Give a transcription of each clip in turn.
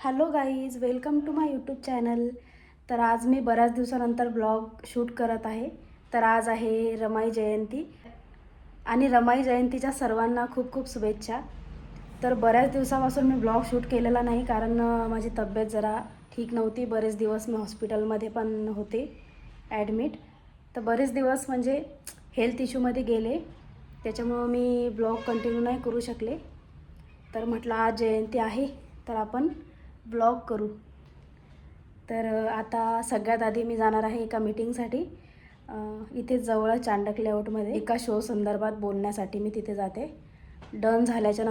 Hello guys, welcome to my YouTube channel. तर आज मी बऱ्याच दिवसानंतर ब्लॉग शूट करत आहे. तर आज आहे रमाई जयंती आणि रमाई जयंतीच्या सर्वांना खूप खूप शुभेच्छा. तर बऱ्याच दिवसापासून मी ब्लॉग शूट केलेला नाही कारण माझी तब्येत जरा ठीक नव्हती. बरेच दिवस मी हॉस्पिटलमध्ये पण होते ॲडमिट. तर बरेच दिवस म्हणजे हेल्थ इश्यूमध्ये गेले, त्याच्यामुळं मी ब्लॉग कंटिन्यू नाही करू शकले. तर म्हटलं आज जयंती आहे तर आपण ब्लॉग करू. तर आता सगळ्यात आधी मी जाणार आहे एका मीटिंगसाठी. इथे जवळ चांडक लेआउटमध्ये एका शो संदर्भात बोलण्यासाठी मी तिथे जाते. डन झाल्याच्या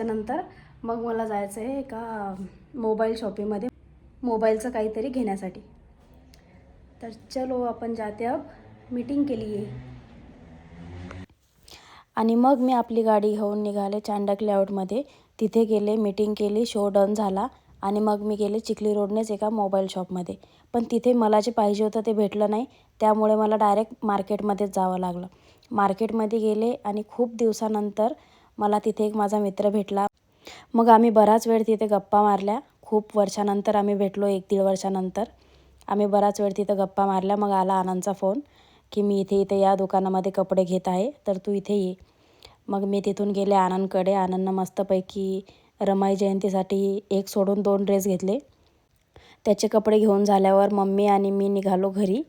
नंतर मग मला जायचं आहे एका मोबाईल शॉपीमध्ये मोबाईलचं काहीतरी घेण्यासाठी. तर चलो आपण जाते अब मीटिंग के लिए. आणि मग मी आपली गाडी घेऊन निघाले चांडक लेआउटमध्ये. तिथे गेले, मीटिंग केली, शो डन झाला आणि मग मी गेले चिखली रोडनेच एका मोबाईल शॉपमध्ये. पण तिथे मला जे पाहिजे होतं ते भेटलं नाही, त्यामुळे मला डायरेक्ट मार्केटमध्येच जावं लागलं. मार्केटमध्ये गेले आणि खूप दिवसानंतर मला तिथे एक माझा मित्र भेटला. मग आम्ही बराच वेळ तिथे गप्पा मारल्या. खूप वर्षानंतर आम्ही भेटलो, 1-1.5 वर्षानंतर आम्ही बराच वेळ तिथं गप्पा मारल्या. मग आला आनंदचा फोन की मी इथे या दुकानामध्ये कपडे घेत आहे, तर तू इथे ये. मग मी तिथून गेले आनंदकडे. आनंदनं मस्तपैकी रमाई जयंतीसाठी 1 सोडून 2 ड्रेस घेतले. त्याचे कपडे घेऊन झाल्यावर मम्मी आणि मी निघालो घरी.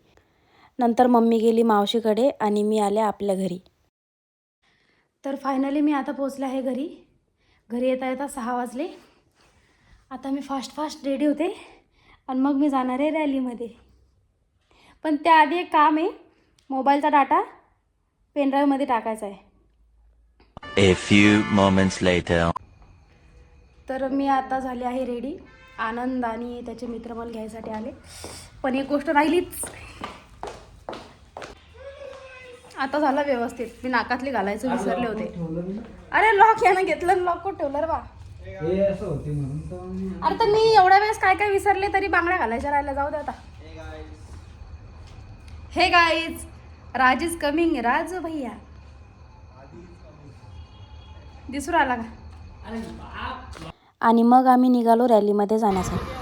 नंतर मम्मी गेली मावशीकडे आणि मी आले आपल्या घरी. तर फायनली मी आता पोचले आहे घरी. घरी येता येता 6 वाजले. आता मी फास्ट रेडी होते आणि मग मी जाणार आहे रॅलीमध्ये. पण त्याआधी एक काम आहे, मोबाईलचा डाटा पेनड्राईव्हमध्ये टाकायचा आहे. A few moments later. तर मी आता झाले आहे रेडी. आनंद आणि त्याचे मित्र मला घ्यायसाठी आले. पण एक गोष्ट राहिलीच. आता झालं व्यवस्थित. मी नाकातली घालायचं विसरले होते. अरे लॉक यानं घेतलं, लॉक कुठं ठेवलं रे बा. अरे तर मी एवढ्या वेळेस काय काय विसरले तरी बांगड्या घालायच्या राहिल्या. जाऊ दे आता. हे guys, Raj is coming. Raju भैया दिसू राहिला का? आणि मग आम्ही निघालो रॅलीमध्ये जाण्यासाठी.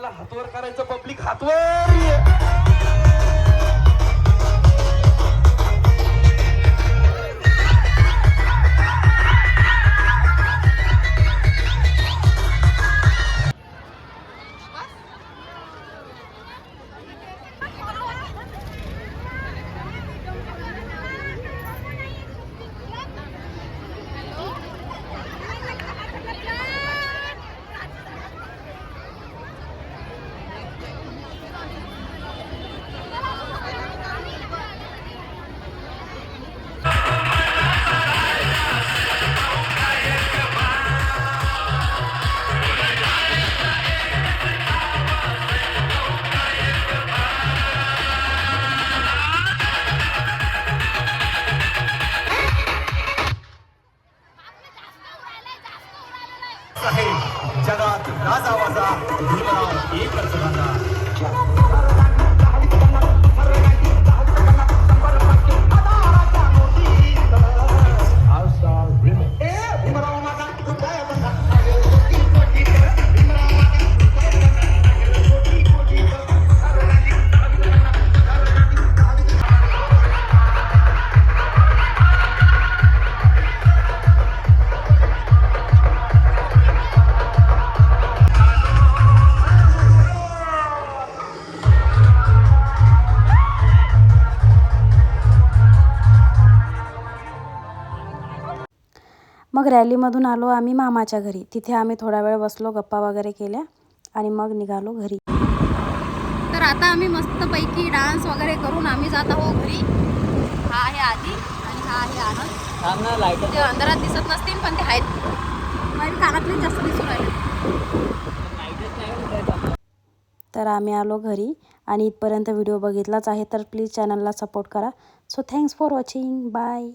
हातवर करायचं, पब्लिक हातवर. जगात राजा वाजा भीमराव एकच राजा. I'll start मग रॅलीमधून आलो आम्ही मामाच्या घरी. तिथे आम्ही थोडा वेळ बसलो, गप्पा वगैरे केल्या आणि मग निघालो घरी. तर आता आम्ही मस्तपैकी डान्स वगैरे करून आम्ही जात आहोत घरी. हा आहे आधी आणि हा आहे आनंद. ते अंधारात दिसत नसतील पण ते आहेत. माझ्या कानातले जास्त दिसून राहिले. तर आम्ही आलो घरी आणि इथपर्यंत व्हिडिओ बघितलाच आहे तर प्लीज चॅनलला सपोर्ट करा. So thanks for watching. Bye.